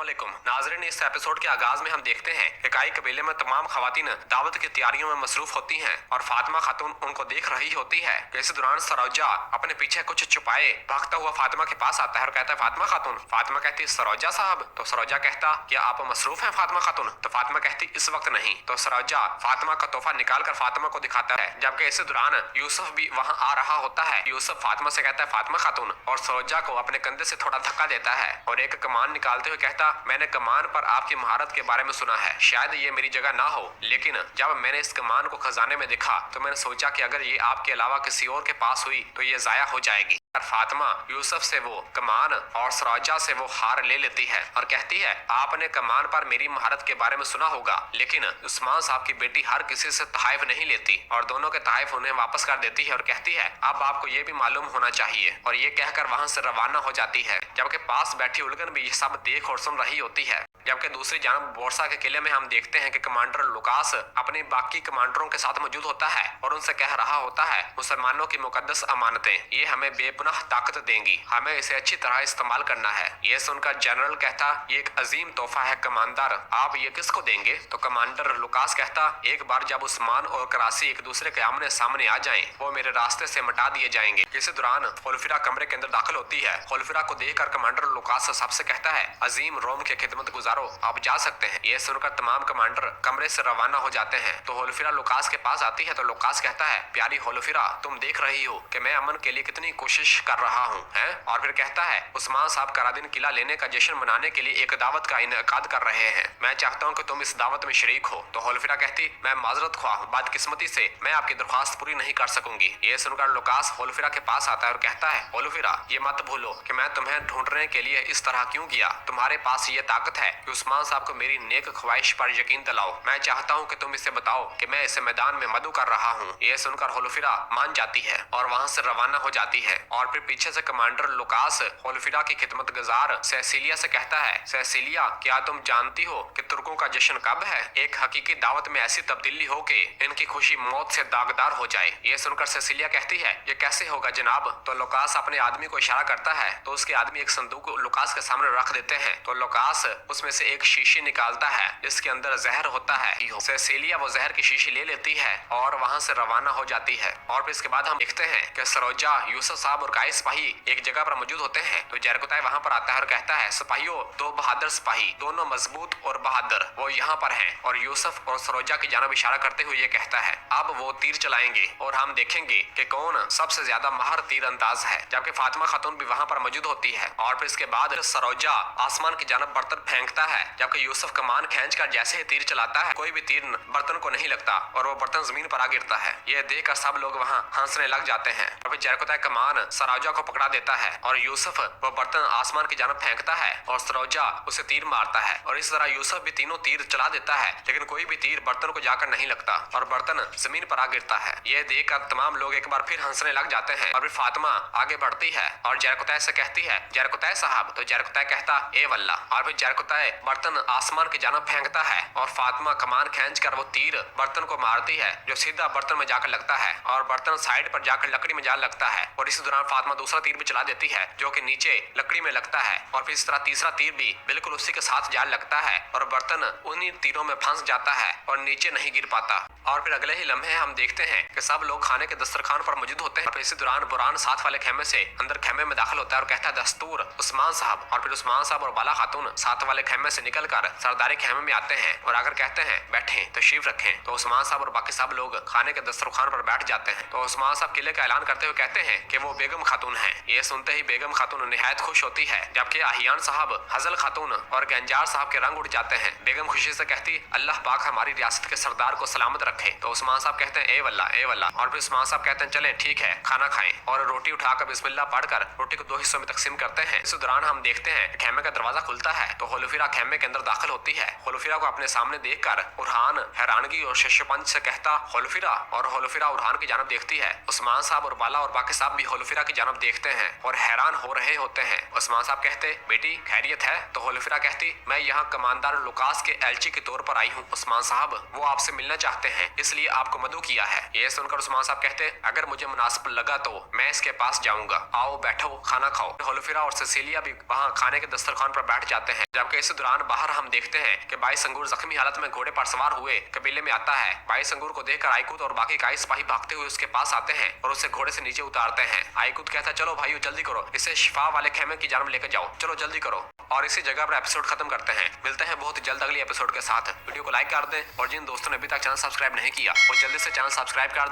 अस्सलामुअलैकुम नाज़रीन, इस एपिसोड के आगाज में हम देखते हैं कि काई कबीले में तमाम खवातीन दावत की तैयारियों में मसरूफ होती हैं और फातिमा खातून उनको देख रही होती है कि इस दौरान सरोजा अपने पीछे कुछ छुपाए भागता हुआ फातिमा के पास आता है और कहता है फातिमा खातून। फातिमा कहती सरोजा साहब। तो सरोजा कहता क्या आप मसरूफ हैं फातिमा खातून? तो फातिमा कहती इस वक्त नहीं। तो सरोजा फातिमा का तोहफा निकाल कर फातिमा को दिखाता है, जबकि इस दौरान यूसुफ भी वहाँ आ रहा होता है। यूसुफ फातिमा से कहता है फातिमा खातून और सरोजा को अपने कंधे से थोड़ा धक्का देता है और एक कमान निकालते हुए कहता मैंने कमान पर आपकी महारत के बारे में सुना है, शायद ये मेरी जगह ना हो, लेकिन जब मैंने इस कमान को खजाने में देखा तो मैंने सोचा कि अगर ये आपके अलावा किसी और के पास हुई तो ये जाया हो जाएगी। फातिमा यूसुफ से वो कमान और सरोजा से वो हार ले लेती है और कहती है आपने कमान पर मेरी महारत के बारे में सुना होगा, लेकिन उस्मान साहब की बेटी हर किसी से तहाइफ नहीं लेती और दोनों के तहाइफ उन्हें वापस कर देती है और कहती है अब आपको ये भी मालूम होना चाहिए, और ये कहकर वहां से रवाना हो जाती है। जबकि पास बैठी उलगन भी ये सब देख और सुन रही होती है। जबकि दूसरी जानब बोरसा के किले में हम देखते हैं कि कमांडर लुकास अपने बाकी कमांडरों के साथ मौजूद होता है और उनसे कह रहा होता है मुसलमानों की मुकद्दस अमानतें ये हमें बेपनाह ताकत देंगी, हमें इसे अच्छी तरह इस्तेमाल करना है। ये सुनकर जनरल कहता ये एक अजीम तोहफा है कमांडर, आप ये किसको देंगे? तो कमांडर लुकास कहता एक बार जब उस्मान और कराची एक दूसरे के आमने सामने आ जाएं, वो मेरे रास्ते से मिटा दिए जाएंगे। इसी दौरान खुलफिरा कमरे के अंदर दाखिल होती है। खुलफिरा को देखकर कमांडर लुकास सबसे कहता है अजीम रोम की खिदमत गुजारो, आप जा सकते हैं। ये सुनकर तमाम कमांडर कमरे से रवाना हो जाते हैं। तो होलफिरा लुकास के पास आती है तो लुकास कहता है प्यारी होलफिरा, तुम देख रही हो कि मैं अमन के लिए कितनी कोशिश कर रहा हूँ हैं? और फिर कहता है उस्मान साहब करादीन किला लेने का जश्न मनाने के लिए एक दावत का इनेकाद कर रहे हैं, मैं चाहता हूँ कि तुम इस दावत में शरीक हो। तो होलफिरा कहती मैं माजरत ख्वाह हूँ, बदकिस्मती से मैं आपकी दरख्वास्त पूरी नहीं कर सकूंगी। ये सुनकर लुकास होलफिरा के पास आता है और कहता है होलफिरा ये मत भूलो कि मैं तुम्हें ढूंढने के लिए इस तरह क्यों किया, तुम्हारे पास ये ताकत है कि उस्मान साहब को मेरी नेक ख्वाहिश पर यकीन दिलाओ, मैं चाहता हूँ कि तुम इसे बताओ कि मैं इसे मैदान में मदु कर रहा हूँ। ये सुनकर होलफिरा मान जाती है और वहाँ से रवाना हो जाती है। और फिर पीछे से कमांडर लुकास होलफिरा की खिदमत गुजार सेसिलिया से कहता है सेसिलिया क्या तुम जानती हो कि तुर्कों का जश्न कब है? एक हकीकी दावत में ऐसी तब्दीली हो कि इनकी खुशी मौत से दागदार हो जाए। ये सुनकर सेसिलिया कहती है ये कैसे होगा जनाब? तो लुकास अपने आदमी को इशारा करता है तो उसके आदमी एक संदूक लुकास के सामने रख देते हैं। तो लुकास उसमें से एक शीशी निकालता है जिसके अंदर जहर होता है। सेसिलिया वो जहर की शीशी ले लेती है और वहां से रवाना हो जाती है। और फिर इसके बाद हम देखते हैं कि सरोजा यूसुफ साहब और काई सिपाही एक जगह पर मौजूद होते हैं। तो जरकुताई वहां पर आता है और कहता है सिपाहियों दो बहादुर सिपाही दोनों मजबूत और बहादुर वो यहाँ पर हैं। और यूसुफ और सरोजा की जानब इशारा करते हुए ये कहता है अब वो तीर चलाएंगे और हम देखेंगे कि कौन सबसे ज्यादा माहिर तीर अंदाज है। जबकि फातिमा खातून भी वहां पर मौजूद होती है। और फिर इसके बाद सरोजा आसमान की जानब बर्तन फेंकता है, जबकि यूसुफ कमान खींच कर जैसे ही तीर चलाता है कोई भी तीर बर्तन को नहीं लगता और वो बर्तन जमीन पर आ गिरता है। ये देखकर सब लोग वहाँ हंसने लग जाते हैं। और फिर जरकुताई कमान सरोजा को पकड़ा देता है और यूसुफ वो बर्तन आसमान की जानब फेंकता है और सरोजा उसे तीर मारता है। और इस तरह यूसुफ भी तीनों तीर चला देता है, लेकिन कोई भी तीर बर्तन को जाकर नहीं लगता और बर्तन जमीन पर आ गिरता है। ये देखकर तमाम लोग एक बार फिर हंसने लग जाते हैं। और फिर फातिमा आगे बढ़ती है और जरकुताई से कहती है जरकुताई साहब। तो जरकुताई कहता ए वल्ला। और फिर जरकुताई बर्तन आसमान की जानब फेंकता है और फातिमा कमान खींच कर वो तीर बर्तन को मारती है जो सीधा बर्तन में जाकर लगता है और बर्तन साइड पर जाकर लकड़ी में जा लगता है। और इसी दौरान फातिमा दूसरा तीर भी चला देती है जो कि नीचे लकड़ी में लगता है। और फिर इस तरह तीसरा तीर भी बिल्कुल उसी के साथ जा लगता है और बर्तन उन्हीं तीरों में फंस जाता है और नीचे नहीं गिर पाता। और फिर अगले ही लम्हे हम देखते हैं कि सब लोग खाने के दस्तरखान पर मौजूद होते हैं। और इसी दौरान बुरान साथ वाले खेमे से अंदर खेमे में दाखिल होता है और कहता है दस्तूर उस्मान साहब। और फिर उस्मान साहब और बाला खातून साथ वाले खेमे से निकलकर सरदारी खेमे में आते हैं और आकर कहते हैं बैठें तशरीफ रखें। तो उस्मान साहब और बाकी सब लोग खाने के दस्तरखान पर बैठ जाते हैं। तो उस्मान साहब किले का ऐलान करते हुए कहते हैं कि वो बेगम खातून है। ये सुनते ही बेगम खातून निहायत खुश होती है, जबकि आहियान साहब हजल खातून और गंजार साहब के रंग उड़ जाते हैं। बेगम खुशी से कहती अल्लाह पाक हमारी रियासत के सरदार को सलामत रखे। तो उस्मान साहब कहते हैं ए वल्ला ए वल्ला। और फिर उस्मान साहब कहते हैं चलें ठीक है खाना खाएं। और रोटी उठाकर बिस्मिल्लाह पढ़कर रोटी को दो हिस्सों में तकसीम करते हैं। इस दौरान हम देखते हैं खेमे का दरवाजा खुलता है तो होलफिरा खेमे के अंदर दाखिल होती है। होलफिरा को अपने सामने देखकर उरहान हैरानगी और शशपंच से कहता होलफिरा। और होलफिरा उरहान की जानब देखती है। उस्मान साहब और बाला और बाकी साहब भी होलफिरा की जानब देखते हैं और हैरान हो रहे होते हैं। उस्मान साहब कहते बेटी खैरियत है? तो होलफिरा कहती मैं यहाँ कमांडर लुकास के एलची के तौर पर आई हूँ उस्मान साहब, वो आपसे मिलना चाहते हैं। हैं, इसलिए आपको मदऊ किया है। ये सुनकर उस्मान साहब कहते, अगर मुझे मुनासिब लगा तो मैं इसके पास जाऊंगा, आओ बैठो खाना खाओ। होलोफिरा और सेसिलिया भी वहाँ खाने के दस्तरखान पर बैठ जाते हैं। जबकि इस दौरान बाहर हम देखते हैं कि बाई संगूर जख्मी हालत में घोड़े पर सवार हुए कबीले में आता है। बाई संगूर को देखकर आइकुत और बाकी काई सिपाही भागते हुए उसके पास आते हैं और उसे घोड़े से नीचे उतारते हैं। आइकुत कहता है, चलो भाइयों जल्दी करो, इसे शिफा वाले खेमे की जानब लेकर जाओ, चलो जल्दी करो। और इसी जगह पर एपिसोड खत्म करते हैं। मिलते हैं बहुत जल्द अगली एपिसोड के साथ। वीडियो को लाइक कर दें और जिन दोस्तों ने अभी तक चैनल सब्सक्राइब नहीं किया वो जल्दी से चैनल सब्सक्राइब कर दें।